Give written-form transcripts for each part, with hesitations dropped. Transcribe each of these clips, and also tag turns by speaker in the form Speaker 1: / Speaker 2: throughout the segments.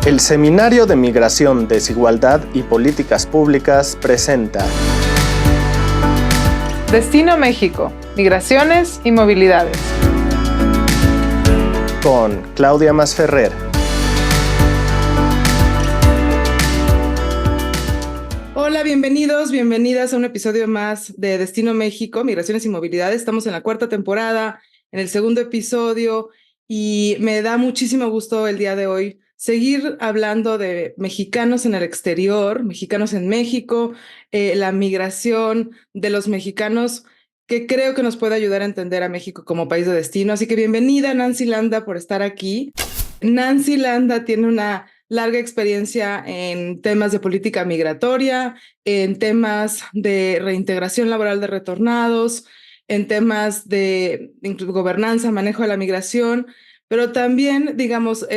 Speaker 1: El Seminario de Migración, Desigualdad y Políticas Públicas presenta
Speaker 2: Destino México, Migraciones y Movilidades.
Speaker 1: Con Claudia Masferrer.
Speaker 2: Hola, bienvenidos, bienvenidas a un episodio más de Destino México, Migraciones y Movilidades. Estamos en la 4ª temporada, en el 2º episodio, y me da muchísimo gusto el día de hoy seguir hablando de mexicanos en el exterior, mexicanos en México, la migración de los mexicanos, que creo que nos puede ayudar a entender a México como país de destino. Así que bienvenida, Nancy Landa, por estar aquí. Nancy Landa tiene una larga experiencia en temas de política migratoria, en temas de reintegración laboral de retornados, en temas de gobernanza, manejo de la migración, pero también, digamos,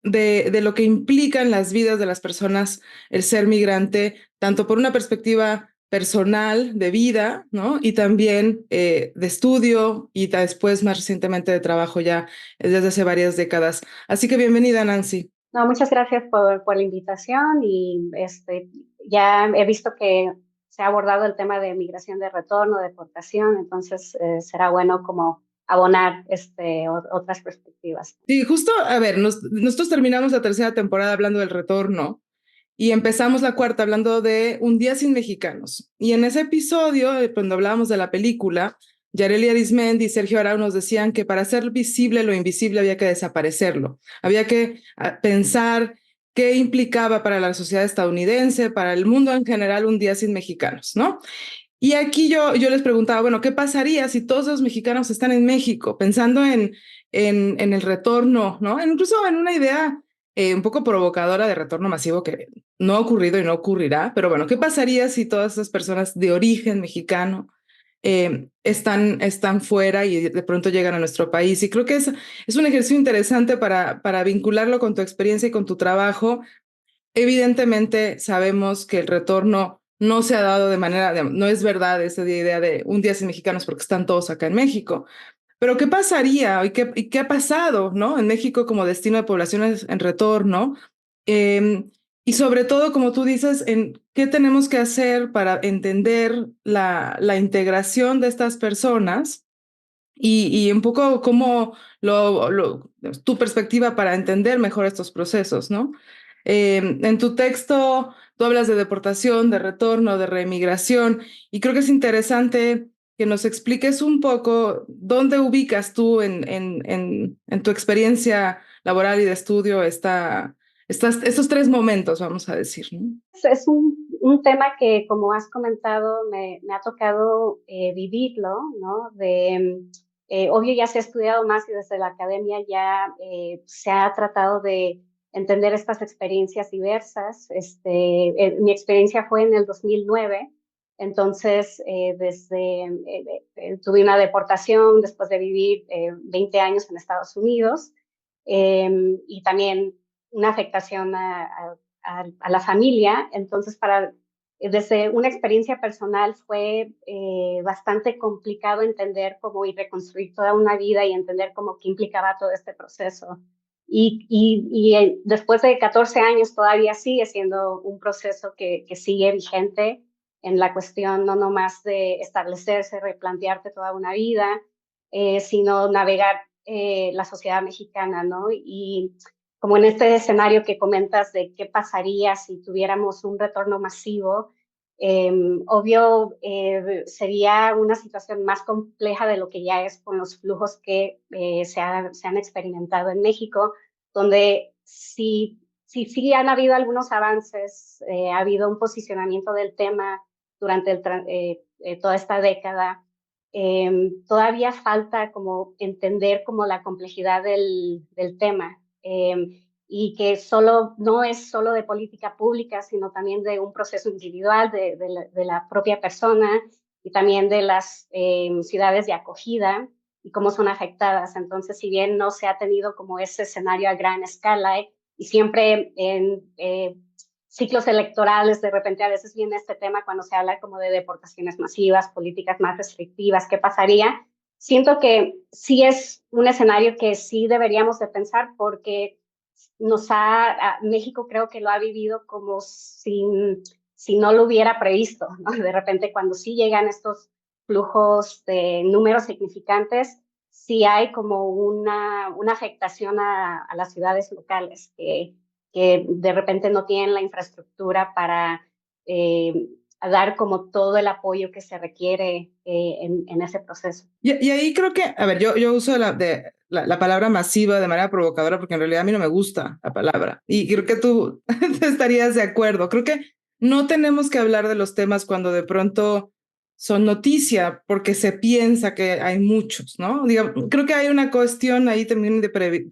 Speaker 2: de lo que implica en las vidas de las personas el ser migrante, tanto por una perspectiva personal de vida, ¿no? Y también de estudio y después, más recientemente, de trabajo ya desde hace varias décadas. Así que bienvenida, Nancy.
Speaker 3: No, muchas gracias por la invitación y ya he visto que se ha abordado el tema de migración de retorno, deportación, entonces será bueno como abonar otras perspectivas.
Speaker 2: Sí, justo, a ver, nosotros terminamos la 3ª temporada hablando del retorno y empezamos la 4ª hablando de Un día sin mexicanos. Y en ese episodio, cuando hablábamos de la película, Yareli Arizmendi y Sergio Arau nos decían que para hacer visible lo invisible había que desaparecerlo. Había que pensar qué implicaba para la sociedad estadounidense, para el mundo en general, un día sin mexicanos, ¿no? Y aquí yo les preguntaba, bueno, ¿qué pasaría si todos los mexicanos están en México? Pensando en el retorno, ¿no? Incluso en una idea un poco provocadora de retorno masivo que no ha ocurrido y no ocurrirá, pero bueno, ¿qué pasaría si todas esas personas de origen mexicano están fuera y de pronto llegan a nuestro país? Y creo que es un ejercicio interesante para vincularlo con tu experiencia y con tu trabajo. Evidentemente sabemos que el retorno no se ha dado de manera, no es verdad esa idea de un día sin mexicanos porque están todos acá en México. Pero ¿qué pasaría y qué ha pasado, ¿no? En México como destino de poblaciones en retorno? Y sobre todo, como tú dices, en qué tenemos que hacer para entender la integración de estas personas y un poco cómo tu perspectiva para entender mejor estos procesos, ¿no? En tu texto tú hablas de deportación, de retorno, de reemigración, y creo que es interesante que nos expliques un poco dónde ubicas tú en tu experiencia laboral y de estudio estos 3 momentos, vamos a decir, ¿no?
Speaker 3: Es un tema que, como has comentado, me ha tocado vivirlo, ¿no? Obvio, ya se ha estudiado más y desde la academia ya se ha tratado de entender estas experiencias diversas. Mi experiencia fue en el 2009, entonces tuve una deportación después de vivir 20 años en Estados Unidos y también una afectación a la familia. Entonces, desde una experiencia personal fue bastante complicado entender cómo y reconstruir toda una vida y entender cómo qué implicaba todo este proceso. Y después de 14 años todavía sigue siendo un proceso que sigue vigente en la cuestión no nomás de establecerse, replantearte toda una vida, sino navegar la sociedad mexicana, ¿no? Y como en este escenario que comentas de qué pasaría si tuviéramos un retorno masivo, obvio sería una situación más compleja de lo que ya es con los flujos que se han experimentado en México, donde sí han habido algunos avances, ha habido un posicionamiento del tema durante toda esta década. Todavía falta como entender como la complejidad del tema y que no es solo de política pública, sino también de un proceso individual de la propia persona y también de las ciudades de acogida y cómo son afectadas. Entonces, si bien no se ha tenido como ese escenario a gran escala y siempre en ciclos electorales, de repente a veces viene este tema cuando se habla como de deportaciones masivas, políticas más restrictivas, ¿qué pasaría? Siento que sí es un escenario que sí deberíamos de pensar porque México creo que lo ha vivido como si no lo hubiera previsto, ¿no? De repente cuando sí llegan estos flujos de números significantes, sí hay como una afectación a las ciudades locales que de repente no tienen la infraestructura para dar como todo el apoyo que se requiere en ese proceso.
Speaker 2: Y ahí creo que, a ver, yo uso la palabra masiva de manera provocadora porque en realidad a mí no me gusta la palabra. Y creo que tú estarías de acuerdo. Creo que no tenemos que hablar de los temas cuando de pronto son noticia porque se piensa que hay muchos, ¿no? Creo que hay una cuestión ahí también de prevenir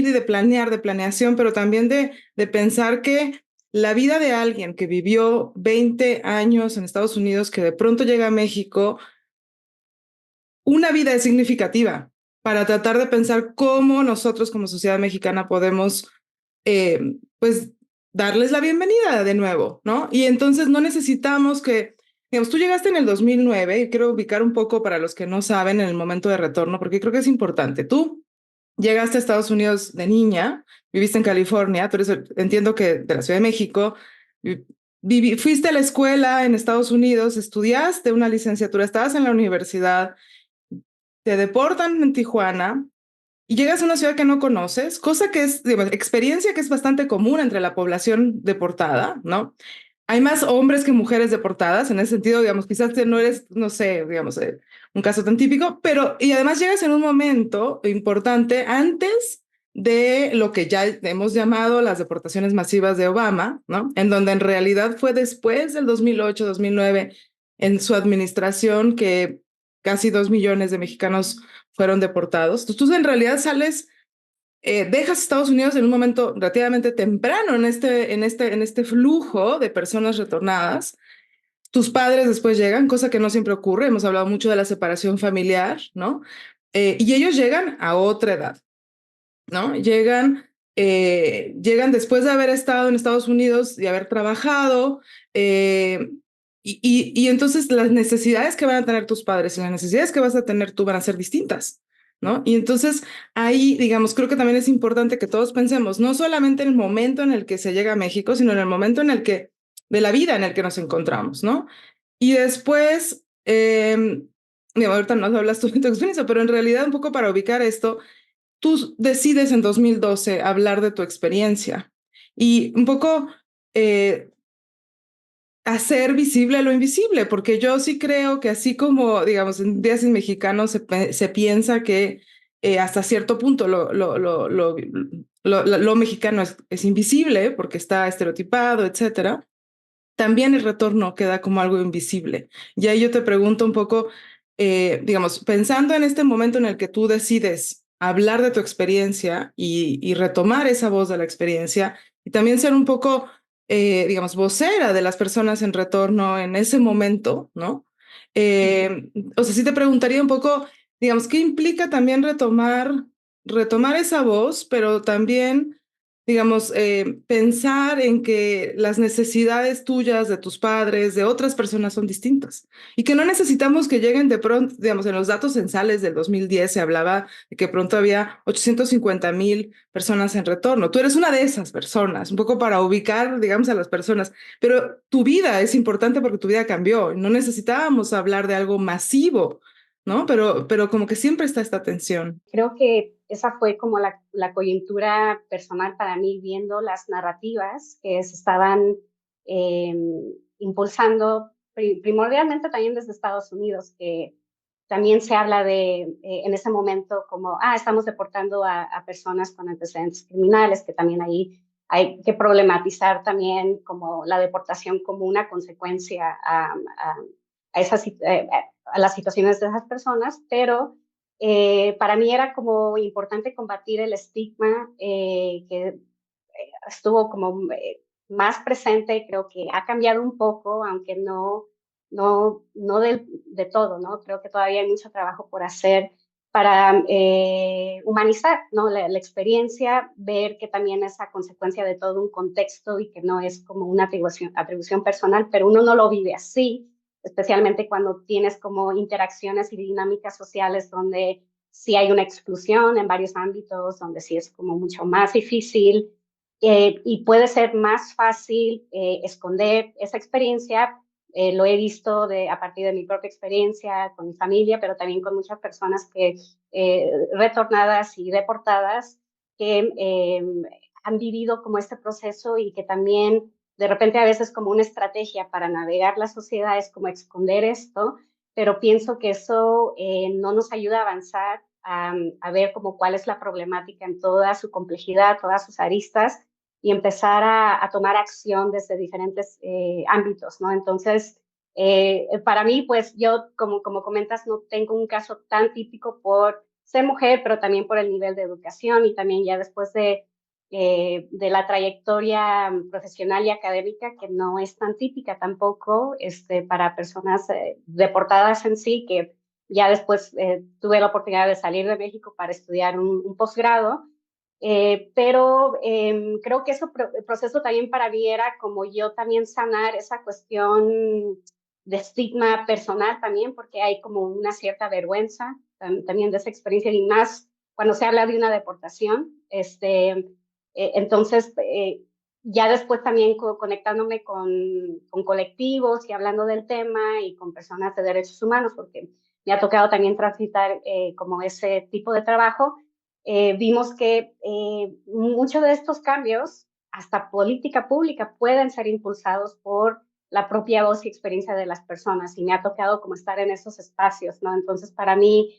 Speaker 2: y de planear, de planeación, pero también de pensar que la vida de alguien que vivió 20 años en Estados Unidos, que de pronto llega a México, una vida es significativa para tratar de pensar cómo nosotros como sociedad mexicana podemos, pues, darles la bienvenida de nuevo, ¿no? Y entonces no necesitamos que, digamos, tú llegaste en el 2009 y quiero ubicar un poco para los que no saben en el momento de retorno, porque creo que es importante. Tú llegaste a Estados Unidos de niña, viviste en California, tú eres, entiendo que de la Ciudad de México, fuiste a la escuela en Estados Unidos, estudiaste una licenciatura, estabas en la universidad, te deportan en Tijuana y llegas a una ciudad que no conoces, cosa que es, digamos, experiencia que es bastante común entre la población deportada, ¿no? Hay más hombres que mujeres deportadas, en ese sentido, digamos, quizás no eres, no sé, digamos, un caso tan típico, pero y además llegas en un momento importante antes de lo que ya hemos llamado las deportaciones masivas de Obama, ¿no? En donde en realidad fue después del 2008, 2009, en su administración que casi 2 millones de mexicanos fueron deportados. Tú en realidad sales dejas Estados Unidos en un momento relativamente temprano en este flujo de personas retornadas. Tus padres después llegan, cosa que no siempre ocurre. Hemos hablado mucho de la separación familiar, ¿no? Y ellos llegan a otra edad, ¿no? Llegan después de haber estado en Estados Unidos y haber trabajado. Y entonces las necesidades que van a tener tus padres y las necesidades que vas a tener tú van a ser distintas, ¿no? Y entonces ahí, digamos, creo que también es importante que todos pensemos, no solamente en el momento en el que se llega a México, sino en el momento de la vida en el que nos encontramos, ¿no? Y después, digamos, ahorita no hablas tú de tu experiencia, pero en realidad un poco para ubicar esto, tú decides en 2012 hablar de tu experiencia y un poco hacer visible lo invisible, porque yo sí creo que así como, digamos, en Días Sin Mexicanos se piensa que hasta cierto punto lo mexicano es invisible porque está estereotipado, etcétera, también el retorno queda como algo invisible. Y ahí yo te pregunto un poco, digamos, pensando en este momento en el que tú decides hablar de tu experiencia y retomar esa voz de la experiencia y también ser un poco digamos, vocera de las personas en retorno en ese momento, ¿no? O sea, sí te preguntaría un poco, digamos, ¿qué implica también retomar esa voz, pero también, digamos, pensar en que las necesidades tuyas, de tus padres, de otras personas son distintas y que no necesitamos que lleguen de pronto, digamos, en los datos censales del 2010 se hablaba de que pronto había 850,000 personas en retorno. Tú eres una de esas personas, un poco para ubicar, digamos, a las personas, pero tu vida es importante porque tu vida cambió. No necesitábamos hablar de algo masivo, ¿no? Pero como que siempre está esta tensión.
Speaker 3: Creo que esa fue como la coyuntura personal para mí, viendo las narrativas que se estaban eh, impulsando primordialmente también desde Estados Unidos, que también se habla de, en ese momento, como, estamos deportando a personas con antecedentes criminales, que también ahí hay que problematizar también como la deportación como una consecuencia a las situaciones de esas personas, pero para mí era como importante combatir el estigma que estuvo como más presente, creo que ha cambiado un poco, aunque no de todo, ¿no? Creo que todavía hay mucho trabajo por hacer para humanizar, ¿no? La experiencia, ver que también es a consecuencia de todo un contexto y que no es como una atribución personal, pero uno no lo vive así, especialmente cuando tienes como interacciones y dinámicas sociales donde sí hay una exclusión en varios ámbitos donde sí es como mucho más difícil y puede ser más fácil esconder esa experiencia. Lo he visto a partir de mi propia experiencia con mi familia, pero también con muchas personas que retornadas y deportadas que han vivido como este proceso y que también de repente a veces como una estrategia para navegar la sociedad es como esconder esto, pero pienso que eso no nos ayuda a avanzar, a ver como cuál es la problemática en toda su complejidad, todas sus aristas y empezar a tomar acción desde diferentes ámbitos, ¿no? Entonces, para mí, pues yo, como comentas, no tengo un caso tan típico por ser mujer, pero también por el nivel de educación y también ya después de la trayectoria profesional y académica, que no es tan típica tampoco para personas deportadas en sí, que ya después tuve la oportunidad de salir de México para estudiar un posgrado, pero creo que ese proceso también para mí era como yo también sanar esa cuestión de estigma personal también, porque hay como una cierta vergüenza también de esa experiencia y más cuando se habla de una deportación. Entonces, ya después también conectándome con colectivos y hablando del tema y con personas de derechos humanos, porque me ha tocado también transitar como ese tipo de trabajo, vimos que muchos de estos cambios, hasta política pública, pueden ser impulsados por la propia voz y experiencia de las personas y me ha tocado como estar en esos espacios, ¿no? Entonces, para mí,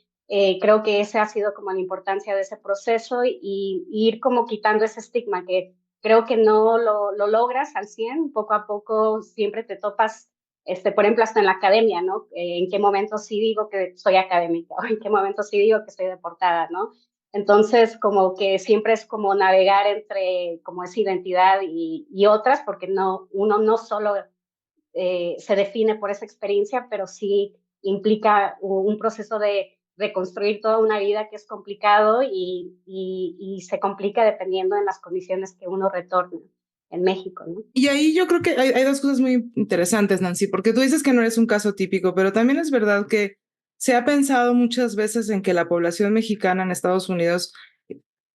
Speaker 3: creo que esa ha sido como la importancia de ese proceso y ir como quitando ese estigma que creo que no lo logras al 100, poco a poco siempre te topas, por ejemplo, hasta en la academia, ¿no? En qué momento sí digo que soy académica o en qué momento sí digo que soy deportada, ¿no? Entonces, como que siempre es como navegar entre como esa identidad y otras, porque uno no solo se define por esa experiencia, pero sí implica un proceso de reconstruir toda una vida que es complicado y se complica dependiendo de las condiciones que uno retorna en México, ¿no?
Speaker 2: Y ahí yo creo que hay dos cosas muy interesantes, Nancy, porque tú dices que no eres un caso típico, pero también es verdad que se ha pensado muchas veces en que la población mexicana en Estados Unidos,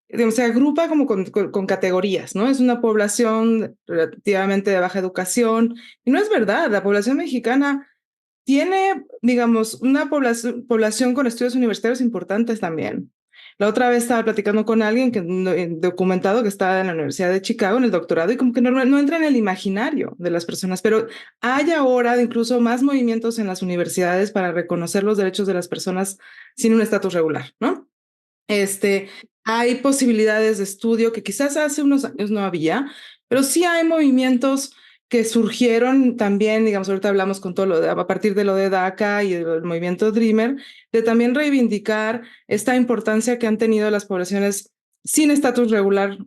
Speaker 2: digamos, se agrupa como con categorías, ¿no? Es una población relativamente de baja educación, y no es verdad, la población mexicana tiene, digamos, una población con estudios universitarios importantes también. La otra vez estaba platicando con alguien que documentado que estaba en la Universidad de Chicago en el doctorado y como que no entra en el imaginario de las personas, pero hay ahora incluso más movimientos en las universidades para reconocer los derechos de las personas sin un estatus regular, ¿no? Hay posibilidades de estudio que quizás hace unos años no había, pero sí hay movimientos que surgieron también, digamos, ahorita hablamos con todo a partir de lo de DACA y del movimiento Dreamer, de también reivindicar esta importancia que han tenido las poblaciones sin estatus regular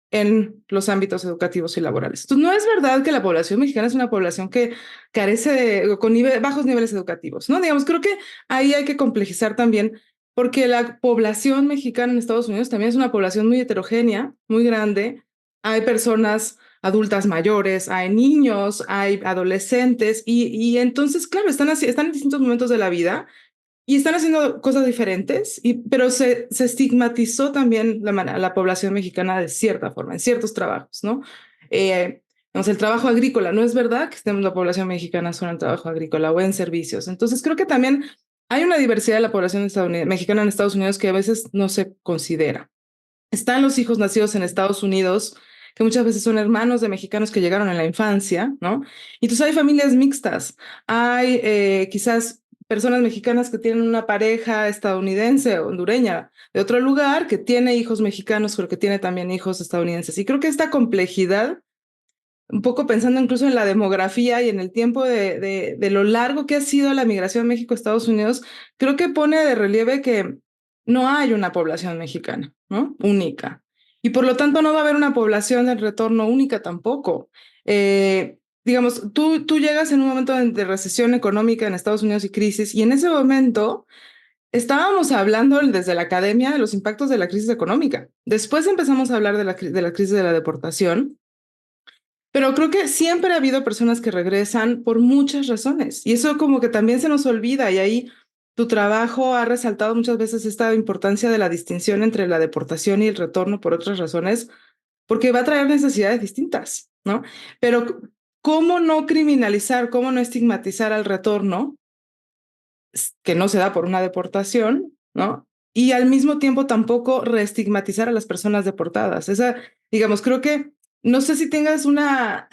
Speaker 2: en los ámbitos educativos y laborales. Entonces, no es verdad que la población mexicana es una población que carece con bajos niveles educativos, ¿no? Digamos, creo que ahí hay que complejizar también porque la población mexicana en Estados Unidos también es una población muy heterogénea, muy grande. Hay personas adultas mayores, hay niños, hay adolescentes y entonces, claro, están en distintos momentos de la vida y están haciendo cosas diferentes, pero se estigmatizó también la población mexicana de cierta forma, en ciertos trabajos, ¿no? El trabajo agrícola, no es verdad que estemos la población mexicana solo en trabajo agrícola o en servicios. Entonces, creo que también hay una diversidad de la población mexicana en Estados Unidos que a veces no se considera. Están los hijos nacidos en Estados Unidos, que muchas veces son hermanos de mexicanos que llegaron en la infancia, ¿no? Y entonces hay familias mixtas. Hay quizás personas mexicanas que tienen una pareja estadounidense o hondureña de otro lugar que tiene hijos mexicanos, pero que tiene también hijos estadounidenses. Y creo que esta complejidad, un poco pensando incluso en la demografía y en el tiempo de lo largo que ha sido la migración México-Estados Unidos, creo que pone de relieve que no hay una población mexicana, ¿no? Única. Y por lo tanto no va a haber una población de retorno única tampoco. Digamos, tú llegas en un momento de recesión económica en Estados Unidos y crisis, y en ese momento estábamos hablando desde la academia de los impactos de la crisis económica. Después empezamos a hablar de la crisis de la deportación. Pero creo que siempre ha habido personas que regresan por muchas razones y eso como que también se nos olvida y ahí tu trabajo ha resaltado muchas veces esta importancia de la distinción entre la deportación y el retorno por otras razones, porque va a traer necesidades distintas, ¿no? Pero ¿cómo no criminalizar, cómo no estigmatizar al retorno que no se da por una deportación, ¿no? Y al mismo tiempo tampoco reestigmatizar a las personas deportadas. Esa, digamos, creo que no sé si tengas una,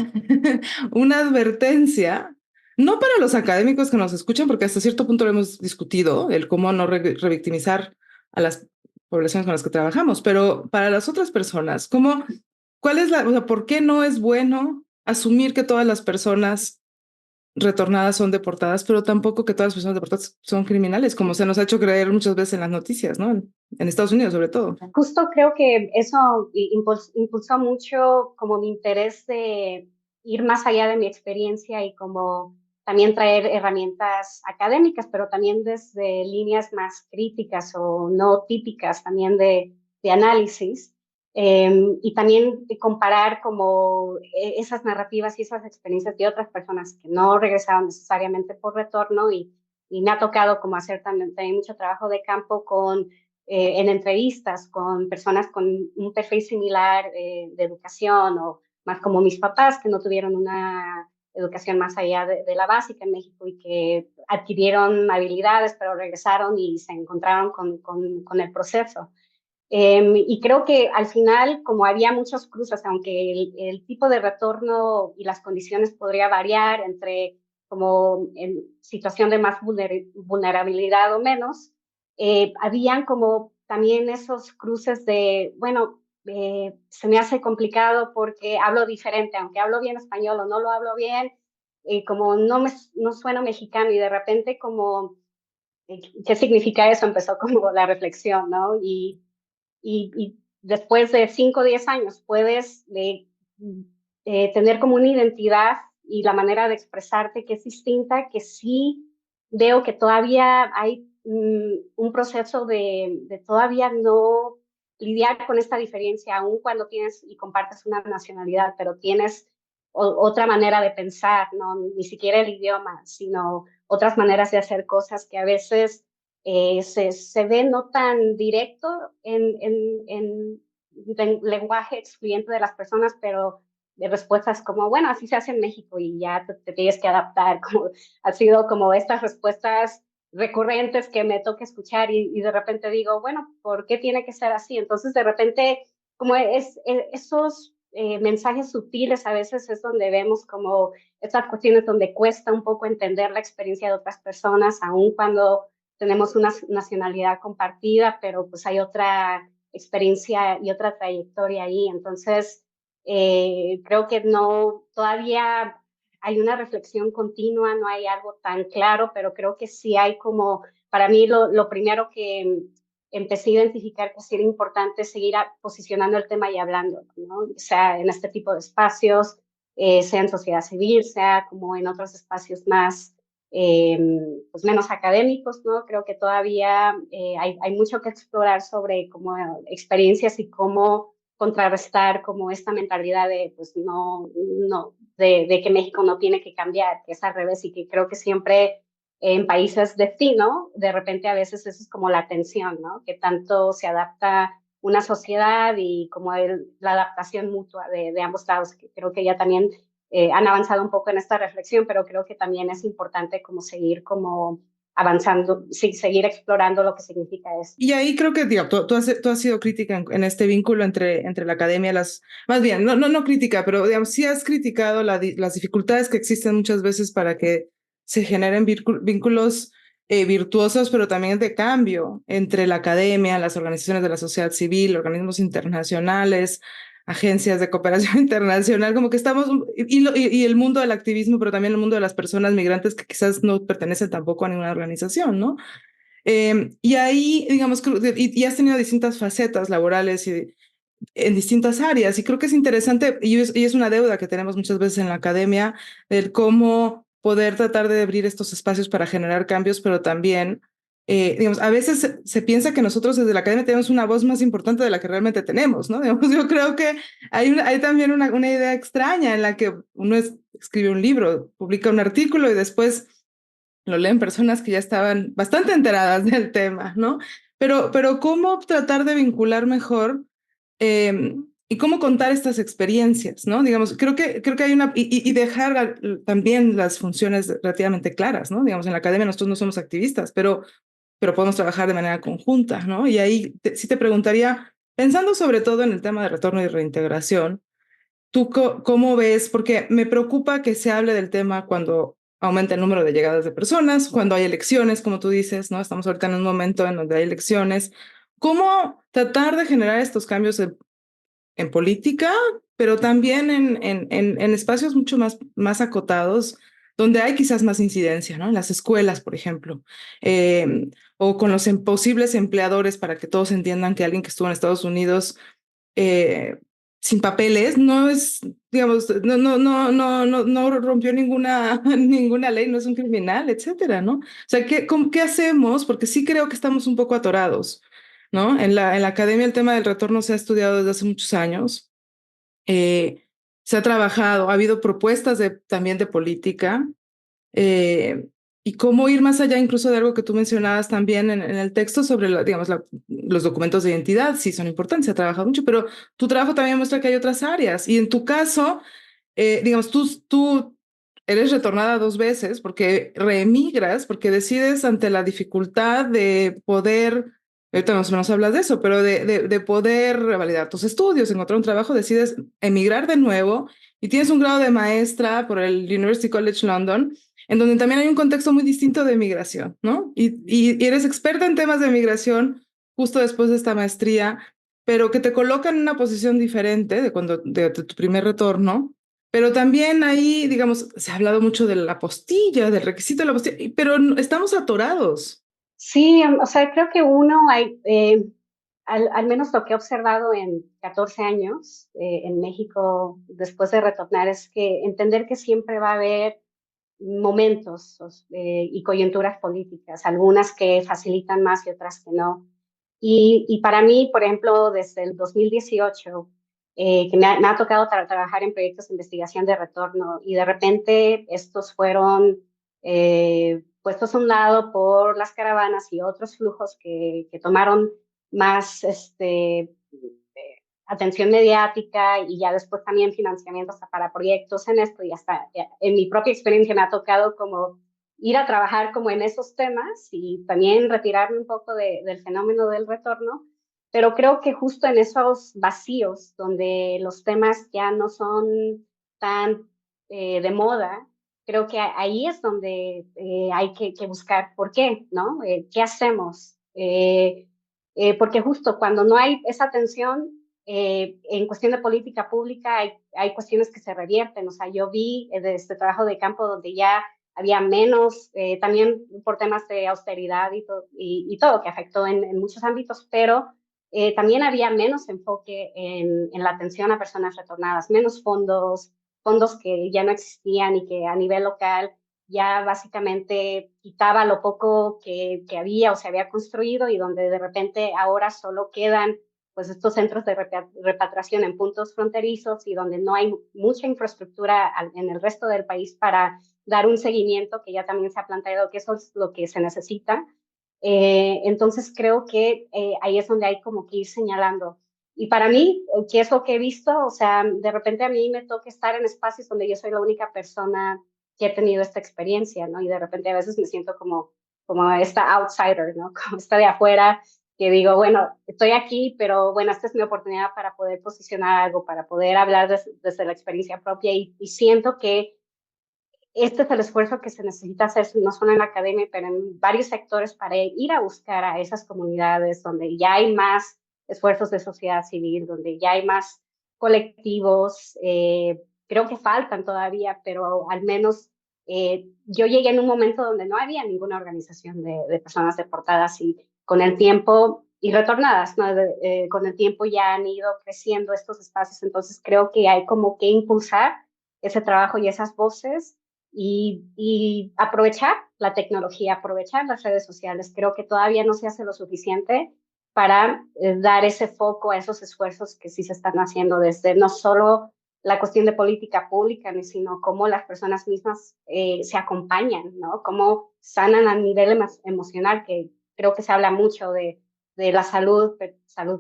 Speaker 2: una advertencia, no para los académicos que nos escuchan, porque hasta cierto punto lo hemos discutido, el cómo no revictimizar a las poblaciones con las que trabajamos, pero para las otras personas, ¿cómo, cuál es la, o sea, por qué no es bueno asumir que todas las personas retornadas son deportadas, pero tampoco que todas las personas deportadas son criminales, como se nos ha hecho creer muchas veces en las noticias, ¿no? En Estados Unidos, sobre todo.
Speaker 3: Justo creo que eso impulsó mucho como mi interés de ir más allá de mi experiencia y como también traer herramientas académicas, pero también desde líneas más críticas o no típicas también de análisis. Y también de comparar como esas narrativas y esas experiencias de otras personas que no regresaron necesariamente por retorno y me ha tocado como hacer también mucho trabajo de campo con en entrevistas con personas con un perfil similar de educación o más como mis papás que no tuvieron una educación más allá de la básica en México y que adquirieron habilidades pero regresaron y se encontraron con el proceso. Y creo que al final, como había muchos cruces, aunque el tipo de retorno y las condiciones podría variar entre como en situación de más vulnerabilidad o menos, habían como también esos cruces de, bueno, se me hace complicado porque hablo diferente, aunque hablo bien español o no lo hablo bien, como no sueno mexicano y de repente como, ¿qué significa eso? Empezó como la reflexión, ¿no? Y después de 5 o 10 años puedes tener como una identidad y la manera de expresarte que es distinta, que sí veo que todavía hay un proceso de todavía no lidiar con esta diferencia, aun cuando tienes y compartes una nacionalidad, pero tienes otra manera de pensar, no ni siquiera el idioma, sino otras maneras de hacer cosas que a veces se ve no tan directo en lenguaje excluyente de las personas, pero de respuestas como, bueno, así se hace en México y ya te tienes que adaptar, como ha sido como estas respuestas recurrentes que me toca escuchar y de repente digo, bueno, ¿por qué tiene que ser así? Entonces de repente, como esos mensajes sutiles a veces es donde vemos como estas cuestiones donde cuesta un poco entender la experiencia de otras personas, aun cuando tenemos una nacionalidad compartida, pero pues hay otra experiencia y otra trayectoria ahí. Entonces, creo que no, todavía hay una reflexión continua, no hay algo tan claro, pero creo que sí hay como, para mí lo primero que empecé a identificar que sí era importante es seguir posicionando el tema y hablando, ¿no? O sea, en este tipo de espacios, sea en sociedad civil, sea como en otros espacios más eh, pues menos académicos, ¿no? Creo que todavía hay mucho que explorar sobre como experiencias y cómo contrarrestar como esta mentalidad de, pues de que México no tiene que cambiar, que es al revés y que creo que siempre en países de sí, ¿no? De repente a veces eso es como la tensión, ¿no? Que tanto se adapta una sociedad y como la adaptación mutua de ambos lados, que creo que ya también han avanzado un poco en esta reflexión, pero creo que también es importante como seguir como avanzando, sí, seguir explorando lo que significa eso.
Speaker 2: Y ahí creo que, digo, tú has sido crítica en este vínculo entre la academia, más bien, no crítica, pero digamos, sí has criticado las dificultades que existen muchas veces para que se generen vínculos virtuosos, pero también de cambio entre la academia, las organizaciones de la sociedad civil, organismos internacionales, agencias de cooperación internacional, como que estamos, y el mundo del activismo, pero también el mundo de las personas migrantes que quizás no pertenecen tampoco a ninguna organización, ¿no? Y ahí, digamos, y has tenido distintas facetas laborales y en distintas áreas, y creo que es interesante, y es una deuda que tenemos muchas veces en la academia, el cómo poder tratar de abrir estos espacios para generar cambios, pero también, digamos, a veces se piensa que nosotros desde la academia tenemos una voz más importante de la que realmente tenemos, ¿no? Digamos, yo creo que hay también una idea extraña en la que uno escribe un libro, publica un artículo y después lo leen personas que ya estaban bastante enteradas del tema, ¿no? Pero ¿cómo tratar de vincular mejor y cómo contar estas experiencias, ¿no? Digamos, creo que hay una, y dejar también las funciones relativamente claras, ¿no? Digamos, en la academia nosotros no somos activistas, pero podemos trabajar de manera conjunta, ¿no? Y ahí sí te preguntaría, pensando sobre todo en el tema de retorno y reintegración, ¿tú cómo ves? Porque me preocupa que se hable del tema cuando aumenta el número de llegadas de personas, cuando hay elecciones, como tú dices, ¿no? Estamos ahorita en un momento en donde hay elecciones. ¿Cómo tratar de generar estos cambios en política, pero también en espacios mucho más acotados, donde hay quizás más incidencia, ¿no? En las escuelas, por ejemplo, o con los posibles empleadores para que todos entiendan que alguien que estuvo en Estados Unidos eh, sin papeles no es, digamos, no rompió ninguna ley, no es un criminal, etcétera, ¿no? O sea, ¿qué hacemos? Porque sí creo que estamos un poco atorados, ¿no? En la academia el tema del retorno se ha estudiado desde hace muchos años. eh, Se ha trabajado, ha habido propuestas también de política, eh, y cómo ir más allá incluso de algo que tú mencionabas también en el texto sobre, digamos, los documentos de identidad, sí son importantes, se ha trabajado mucho, pero tu trabajo también muestra que hay otras áreas. Y en tu caso, digamos, tú eres retornada 2 veces porque reemigras, porque decides ante la dificultad de poder, ahorita más o menos hablas de eso, pero de poder revalidar tus estudios, encontrar un trabajo, decides emigrar de nuevo y tienes un grado de maestra por el University College London, en donde también hay un contexto muy distinto de migración, ¿no? Y eres experta en temas de migración justo después de esta maestría, pero que te colocan en una posición diferente de tu primer retorno. Pero también ahí, digamos, se ha hablado mucho de la apostilla, del requisito de la apostilla, pero estamos atorados.
Speaker 3: Sí, o sea, creo que uno hay, al menos lo que he observado en 14 años en México después de retornar, es que entender que siempre va a haber momentos y coyunturas políticas, algunas que facilitan más y otras que no. Y para mí, por ejemplo, desde el 2018, que me ha tocado trabajar en proyectos de investigación de retorno y de repente estos fueron puestos a un lado por las caravanas y otros flujos que tomaron más atención mediática y ya después también financiamiento hasta para proyectos en esto y hasta en mi propia experiencia me ha tocado como ir a trabajar como en esos temas y también retirarme un poco del fenómeno del retorno, pero creo que justo en esos vacíos donde los temas ya no son tan de moda, creo que ahí es donde hay que buscar por qué, ¿no? ¿Qué hacemos? Porque justo cuando no hay esa tensión, en cuestión de política pública hay cuestiones que se revierten. O sea, yo vi de este trabajo de campo donde ya había menos, también por temas de austeridad y todo, que afectó en muchos ámbitos, pero también había menos enfoque en la atención a personas retornadas, menos fondos que ya no existían y que a nivel local ya básicamente quitaba lo poco que había o se había construido y donde de repente ahora solo quedan pues estos centros de repatriación en puntos fronterizos y donde no hay mucha infraestructura en el resto del país para dar un seguimiento, que ya también se ha planteado que eso es lo que se necesita. Entonces creo que ahí es donde hay como que ir señalando. Y para mí, ¿qué es lo que he visto? O sea, de repente a mí me toca estar en espacios donde yo soy la única persona que he tenido esta experiencia, ¿no? Y de repente a veces me siento como esta outsider, ¿no? Como esta de afuera, que digo, bueno, estoy aquí, pero bueno, esta es mi oportunidad para poder posicionar algo, para poder hablar desde la experiencia propia y siento que este es el esfuerzo que se necesita hacer, no solo en la academia, pero en varios sectores para ir a buscar a esas comunidades donde ya hay más esfuerzos de sociedad civil, donde ya hay más colectivos. Creo que faltan todavía, pero al menos yo llegué en un momento donde no había ninguna organización de personas deportadas y con el tiempo y retornadas, ¿no? Con el tiempo ya han ido creciendo estos espacios, entonces creo que hay como que impulsar ese trabajo y esas voces y aprovechar la tecnología, aprovechar las redes sociales. Creo que todavía no se hace lo suficiente para dar ese foco a esos esfuerzos que sí se están haciendo desde no solo la cuestión de política pública, sino cómo las personas mismas se acompañan, ¿no? Cómo sanan a nivel emocional, que creo que se habla mucho de la salud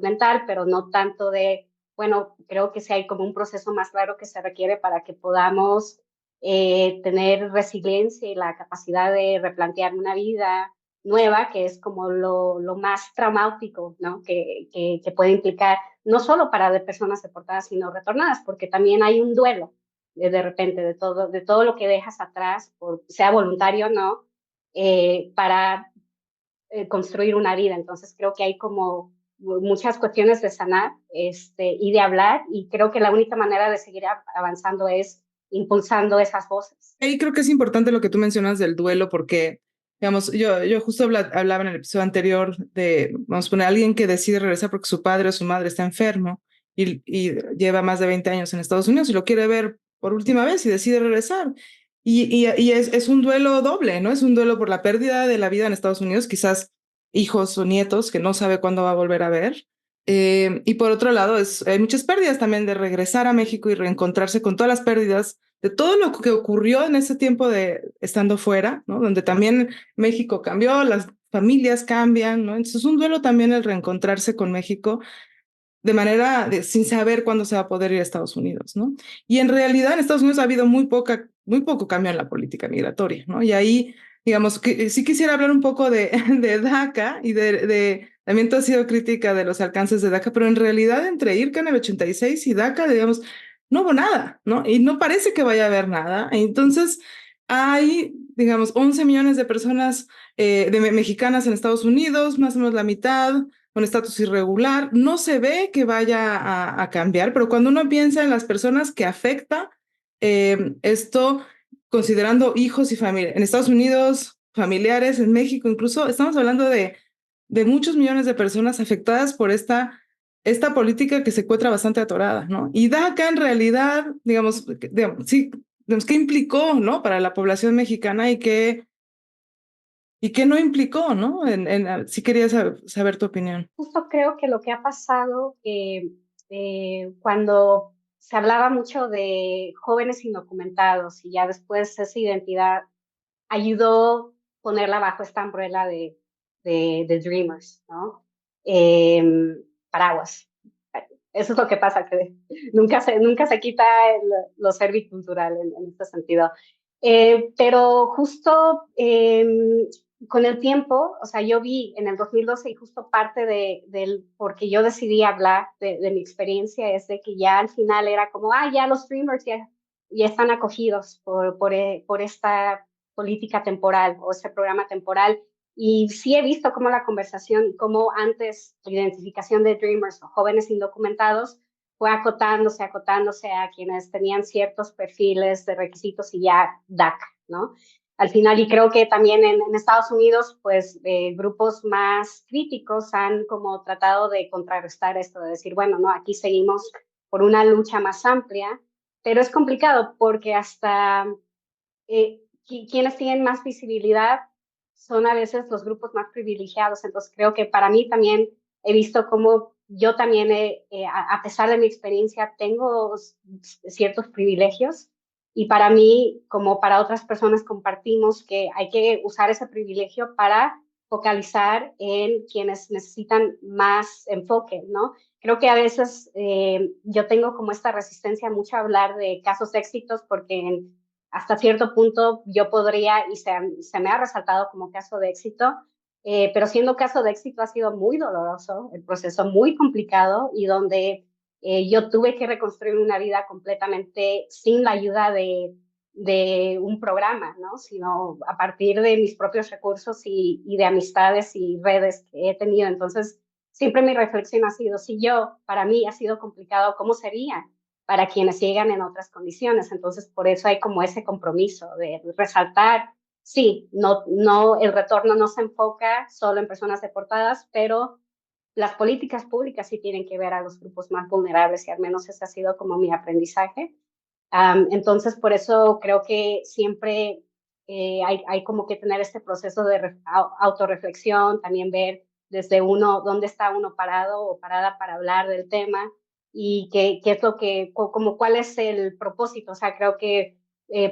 Speaker 3: mental, pero no tanto de, bueno, creo que sí hay como un proceso más claro que se requiere para que podamos tener resiliencia y la capacidad de replantear una vida nueva, que es como lo más traumático, ¿no? Que puede implicar, no solo para de personas deportadas, sino retornadas, porque también hay un duelo de repente de todo lo que dejas atrás, sea voluntario o no, para construir una vida. Entonces creo que hay como muchas cuestiones de sanar y de hablar, y creo que la única manera de seguir avanzando es impulsando esas voces.
Speaker 2: Y creo que es importante lo que tú mencionas del duelo, porque, digamos, yo justo hablaba en el episodio anterior de, vamos a poner, alguien que decide regresar porque su padre o su madre está enfermo y lleva más de 20 años en Estados Unidos y lo quiere ver por última vez y decide regresar. Y es un duelo doble, ¿no? Es un duelo por la pérdida de la vida en Estados Unidos, quizás hijos o nietos que no sabe cuándo va a volver a ver. Y por otro lado, hay muchas pérdidas también de regresar a México y reencontrarse con todas las pérdidas de todo lo que ocurrió en ese tiempo de estando fuera, ¿no? Donde también México cambió, las familias cambian, ¿no? Entonces es un duelo también el reencontrarse con México de manera sin saber cuándo se va a poder ir a Estados Unidos, ¿no? Y en realidad en Estados Unidos ha habido muy poco cambio en la política migratoria, ¿no? Y ahí, digamos, que sí quisiera hablar un poco de DACA y también tú has sido crítica de los alcances de DACA, pero en realidad entre IRCA en el 86 y DACA, digamos, no hubo nada, ¿no? Y no parece que vaya a haber nada. Entonces, hay, digamos, 11 millones de personas mexicanas en Estados Unidos, más o menos la mitad con estatus irregular. No se ve que vaya a cambiar, pero cuando uno piensa en las personas que afecta esto, considerando hijos y familia, en Estados Unidos, familiares, en México incluso, estamos hablando de muchos millones de personas afectadas por esta política que se encuentra bastante atorada, ¿no? Y DACA en realidad, sí, digamos, ¿qué implicó, ¿no? Para la población mexicana y qué no implicó, ¿no? Sí quería saber tu opinión.
Speaker 3: Justo creo que lo que ha pasado cuando se hablaba mucho de jóvenes indocumentados y ya después esa identidad ayudó ponerla bajo esta umbrella de Dreamers, ¿no? Paraguas. Eso es lo que pasa, que nunca se quita lo servicultural en este sentido. Pero justo con el tiempo, o sea, yo vi en el 2012 y justo parte del porque yo decidí hablar de mi experiencia es de que ya al final era como, ya los streamers ya están acogidos por esta política temporal o este programa temporal. Y sí he visto cómo la conversación, cómo antes la identificación de Dreamers o jóvenes indocumentados fue acotándose a quienes tenían ciertos perfiles de requisitos y ya DACA, ¿no? Al final, y creo que también en Estados Unidos, pues grupos más críticos han como tratado de contrarrestar esto, de decir, bueno, no, aquí seguimos por una lucha más amplia, pero es complicado porque hasta quienes tienen más visibilidad son a veces los grupos más privilegiados. Entonces creo que para mí también he visto cómo yo también, a pesar de mi experiencia, tengo ciertos privilegios y para mí, como para otras personas, compartimos que hay que usar ese privilegio para focalizar en quienes necesitan más enfoque, ¿no? Creo que a veces yo tengo como esta resistencia mucho a hablar de casos de éxitos porque hasta cierto punto yo podría, y se me ha resaltado como caso de éxito, pero siendo caso de éxito ha sido muy doloroso, el proceso muy complicado y donde yo tuve que reconstruir una vida completamente sin la ayuda de un programa, ¿no? Sino a partir de mis propios recursos y de amistades y redes que he tenido. Entonces, siempre mi reflexión ha sido, si para mí ha sido complicado, ¿cómo sería para quienes llegan en otras condiciones? Entonces, por eso hay como ese compromiso de resaltar, sí, no, el retorno no se enfoca solo en personas deportadas, pero las políticas públicas sí tienen que ver a los grupos más vulnerables y al menos ese ha sido como mi aprendizaje. Entonces, por eso creo que siempre hay como que tener este proceso de autorreflexión, también ver desde uno dónde está uno parado o parada para hablar del tema y qué es lo que, como cuál es el propósito. O sea, creo que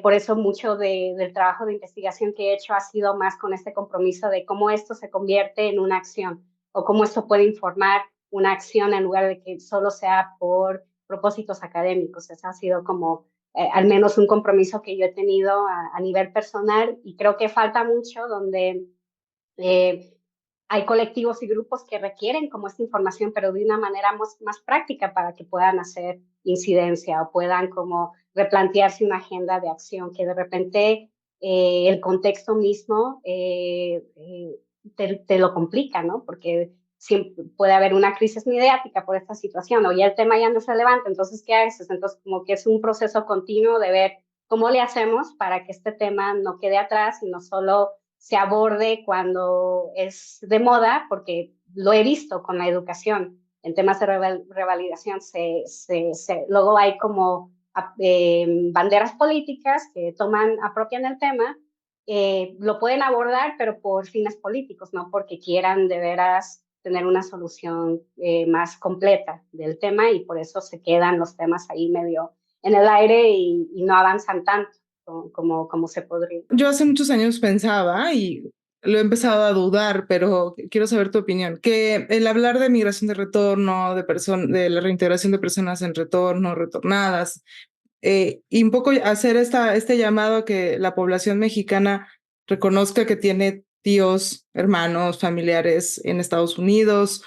Speaker 3: Por eso mucho del trabajo de investigación que he hecho ha sido más con este compromiso de cómo esto se convierte en una acción o cómo esto puede informar una acción en lugar de que solo sea por propósitos académicos. Ese ha sido como al menos un compromiso que yo he tenido a nivel personal y creo que falta mucho donde eh, hay colectivos y grupos que requieren como esta información, pero de una manera más práctica para que puedan hacer incidencia o puedan como replantearse una agenda de acción que de repente el contexto mismo te lo complica, ¿no? Porque siempre puede haber una crisis mediática por esta situación o ya el tema ya no es relevante, entonces, ¿qué haces? Entonces, como que es un proceso continuo de ver cómo le hacemos para que este tema no quede atrás y no solo se aborde cuando es de moda, porque lo he visto con la educación. En temas de revalidación, luego hay como banderas políticas que apropian el tema, lo pueden abordar, pero por fines políticos, no porque quieran de veras tener una solución más completa del tema y por eso se quedan los temas ahí medio en el aire y no avanzan tanto como se podría.
Speaker 2: Yo hace muchos años pensaba, y lo he empezado a dudar, pero quiero saber tu opinión, que el hablar de migración de retorno, de la reintegración de personas en retorno, retornadas, y un poco hacer este llamado a que la población mexicana reconozca que tiene tíos, hermanos, familiares en Estados Unidos,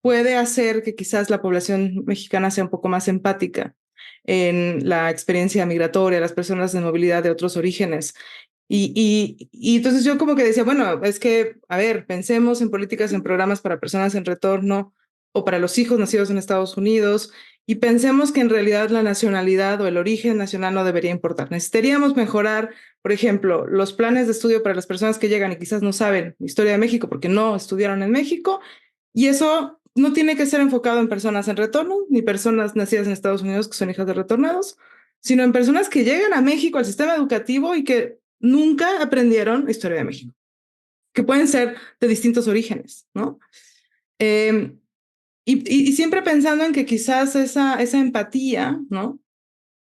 Speaker 2: puede hacer que quizás la población mexicana sea un poco más empática en la experiencia migratoria, las personas de movilidad de otros orígenes. Y entonces yo como que decía, bueno, es que, a ver, pensemos en políticas, en programas para personas en retorno o para los hijos nacidos en Estados Unidos, y pensemos que en realidad la nacionalidad o el origen nacional no debería importar. Necesitaríamos mejorar, por ejemplo, los planes de estudio para las personas que llegan y quizás no saben historia de México porque no estudiaron en México, y eso no tiene que ser enfocado en personas en retorno, ni personas nacidas en Estados Unidos que son hijas de retornados, sino en personas que llegan a México, al sistema educativo, y que nunca aprendieron historia de México, que pueden ser de distintos orígenes, ¿no? Eh, y siempre pensando en que quizás esa empatía, ¿no?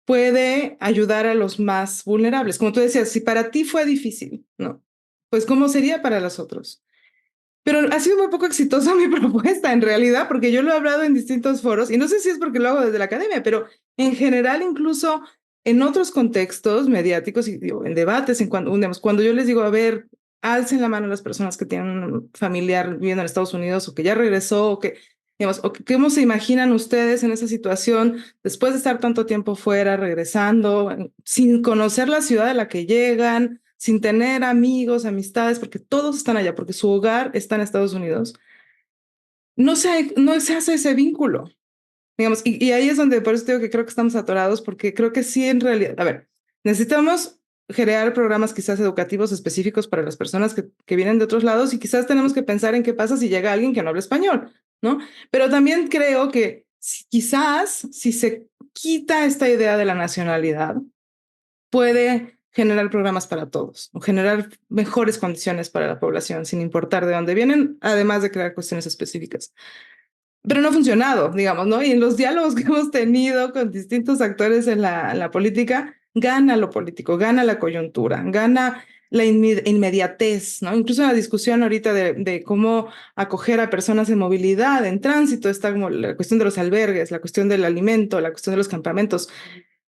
Speaker 2: Puede ayudar a los más vulnerables. Como tú decías, si para ti fue difícil, ¿no? Pues ¿cómo sería para los otros? Pero ha sido muy poco exitosa mi propuesta en realidad, porque yo lo he hablado en distintos foros, y no sé si es porque lo hago desde la academia, pero en general, incluso en otros contextos mediáticos y digo, en debates, cuando yo les digo, a ver, alcen la mano las personas que tienen un familiar viviendo en Estados Unidos o que ya regresó, o que, digamos, ¿cómo se imaginan ustedes en esa situación después de estar tanto tiempo fuera, regresando, sin conocer la ciudad a la que llegan, sin tener amigos, amistades, porque todos están allá, porque su hogar está en Estados Unidos? No se hace ese vínculo, digamos, y ahí es donde por eso digo que creo que estamos atorados, porque creo que sí, en realidad, a ver, necesitamos crear programas quizás educativos específicos para las personas que vienen de otros lados, y quizás tenemos que pensar en qué pasa si llega alguien que no habla español, ¿no? Pero también creo que quizás si se quita esta idea de la nacionalidad, puede generar programas para todos o generar mejores condiciones para la población, sin importar de dónde vienen, además de crear cuestiones específicas. Pero no ha funcionado, digamos, ¿no? Y en los diálogos que hemos tenido con distintos actores en la política, gana lo político, gana la coyuntura, gana la inmediatez, ¿no? Incluso en la discusión ahorita de cómo acoger a personas en movilidad, en tránsito, está como la cuestión de los albergues, la cuestión del alimento, la cuestión de los campamentos.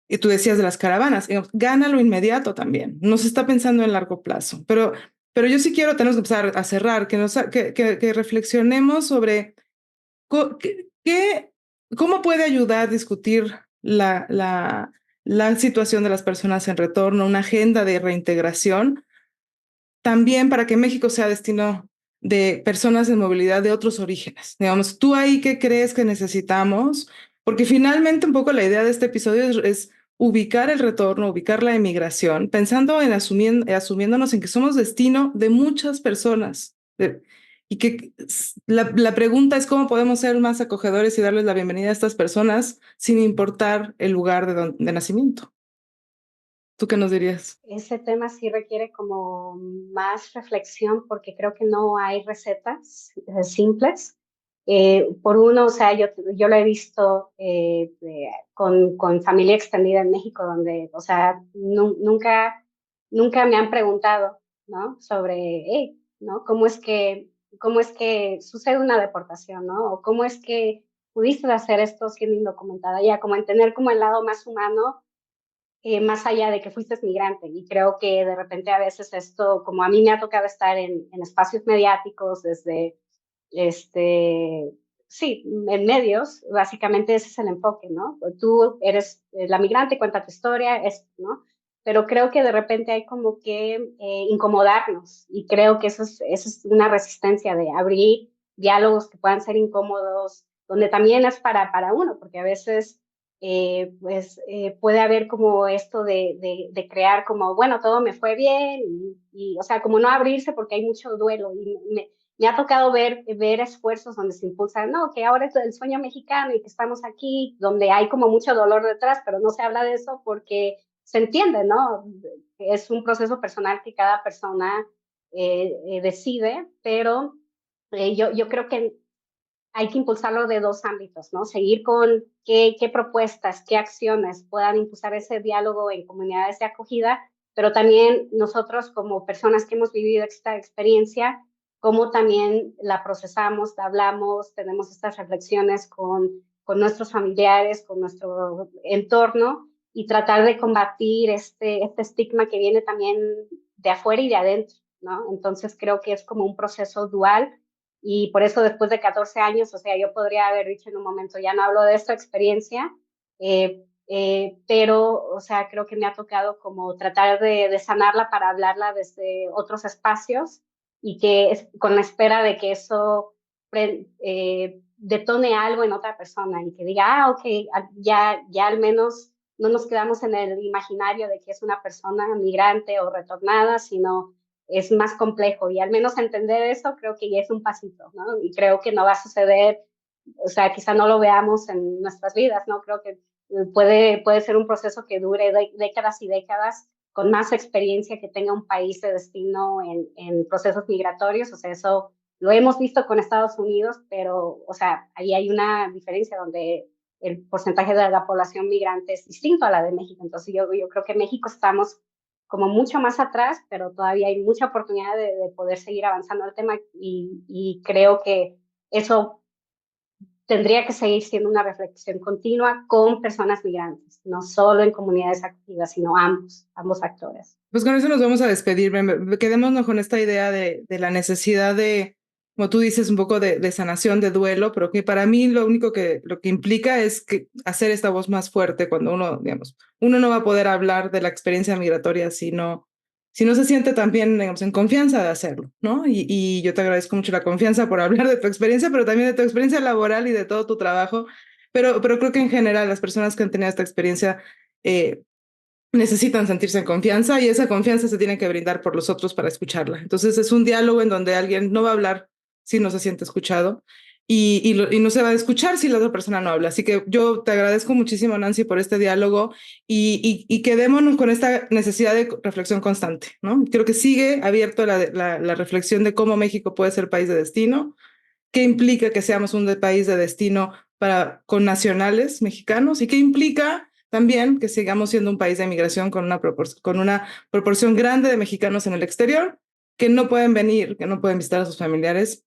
Speaker 2: Y tú decías de las caravanas, digamos, gana lo inmediato también, no se está pensando en largo plazo, pero yo sí quiero, tenemos que empezar a cerrar, que reflexionemos sobre cómo puede ayudar a discutir la situación de las personas en retorno, una agenda de reintegración, también para que México sea destino de personas en movilidad de otros orígenes. Digamos, ¿tú ahí qué crees que necesitamos? Porque finalmente un poco la idea de este episodio es ubicar el retorno, ubicar la emigración, pensando en asumiéndonos en que somos destino de muchas personas. Y que la pregunta es cómo podemos ser más acogedores y darles la bienvenida a estas personas sin importar el lugar de nacimiento. ¿Tú qué nos dirías?
Speaker 3: Ese tema sí requiere como más reflexión porque creo que no hay recetas simples. Por uno, o sea, yo lo he visto con familia extendida en México, donde, o sea, nunca me han preguntado, ¿no? Sobre, ¿no? Cómo es que sucede una deportación, ¿no? O cómo es que pudiste hacer esto siendo indocumentada, ya como en tener como el lado más humano, más allá de que fuiste migrante. Y creo que de repente a veces esto, como a mí me ha tocado estar en espacios mediáticos desde sí, en medios, básicamente ese es el enfoque, ¿no? Tú eres la migrante, cuenta tu historia, ¿no? Pero creo que de repente hay como que incomodarnos y creo que eso es una resistencia de abrir diálogos que puedan ser incómodos, donde también es para uno, porque a veces puede haber como esto de crear como, bueno, todo me fue bien o sea, como no abrirse porque hay mucho duelo y me ha tocado ver esfuerzos donde se impulsan, no, que ahora es el sueño mexicano y que estamos aquí, donde hay como mucho dolor detrás, pero no se habla de eso porque se entiende, ¿no? Es un proceso personal que cada persona decide, pero yo creo que hay que impulsarlo de dos ámbitos, ¿no? Seguir con qué propuestas, qué acciones puedan impulsar ese diálogo en comunidades de acogida, pero también nosotros como personas que hemos vivido esta experiencia, cómo también la procesamos, la hablamos, tenemos estas reflexiones con nuestros familiares, con nuestro entorno y tratar de combatir este estigma que viene también de afuera y de adentro, ¿no? Entonces creo que es como un proceso dual y por eso después de 14 años, o sea, yo podría haber dicho en un momento, ya no hablo de esta experiencia, pero, o sea, creo que me ha tocado como tratar de sanarla para hablarla desde otros espacios y que es con la espera de que eso detone algo en otra persona y que diga, ok, ya al menos no nos quedamos en el imaginario de que es una persona migrante o retornada, sino es más complejo y al menos entender eso creo que ya es un pasito, ¿no? Y creo que no va a suceder, o sea, quizá no lo veamos en nuestras vidas, ¿no? Creo que puede ser un proceso que dure décadas y décadas con más experiencia que tenga un país de destino en procesos migratorios, o sea, eso lo hemos visto con Estados Unidos, pero, o sea, ahí hay una diferencia donde el porcentaje de la población migrante es distinto a la de México, entonces yo creo que en México estamos como mucho más atrás, pero todavía hay mucha oportunidad de poder seguir avanzando el tema y creo que eso tendría que seguir siendo una reflexión continua con personas migrantes, no solo en comunidades activas, sino ambos actores.
Speaker 2: Pues con eso nos vamos a despedir. Quedémonos con esta idea de la necesidad de, como tú dices, un poco de sanación, de duelo, pero que para mí lo que implica es que hacer esta voz más fuerte cuando uno, digamos, uno no va a poder hablar de la experiencia migratoria si no se siente también, digamos, en confianza de hacerlo, ¿no? Y yo te agradezco mucho la confianza por hablar de tu experiencia, pero también de tu experiencia laboral y de todo tu trabajo. Pero creo que en general las personas que han tenido esta experiencia necesitan sentirse en confianza y esa confianza se tiene que brindar por los otros para escucharla. Entonces es un diálogo en donde alguien no va a hablar si no se siente escuchado y no se va a escuchar si la otra persona no habla. Así que yo te agradezco muchísimo, Nancy, por este diálogo y quedémonos con esta necesidad de reflexión constante, ¿no? Creo que sigue abierto la reflexión de cómo México puede ser país de destino, qué implica que seamos un país de destino para connacionales mexicanos y qué implica también que sigamos siendo un país de migración con una proporción grande de mexicanos en el exterior que no pueden venir, que no pueden visitar a sus familiares,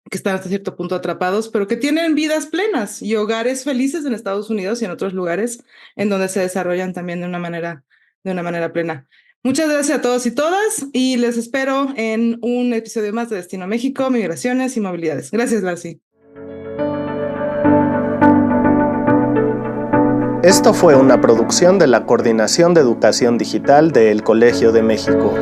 Speaker 2: que están hasta cierto punto atrapados, pero que tienen vidas plenas y hogares felices en Estados Unidos y en otros lugares en donde se desarrollan también de una manera plena. Muchas gracias a todos y todas y les espero en un episodio más de Destino México, Migraciones y Movilidades. Gracias, Darcy.
Speaker 1: Esto fue una producción de la Coordinación de Educación Digital del Colegio de México.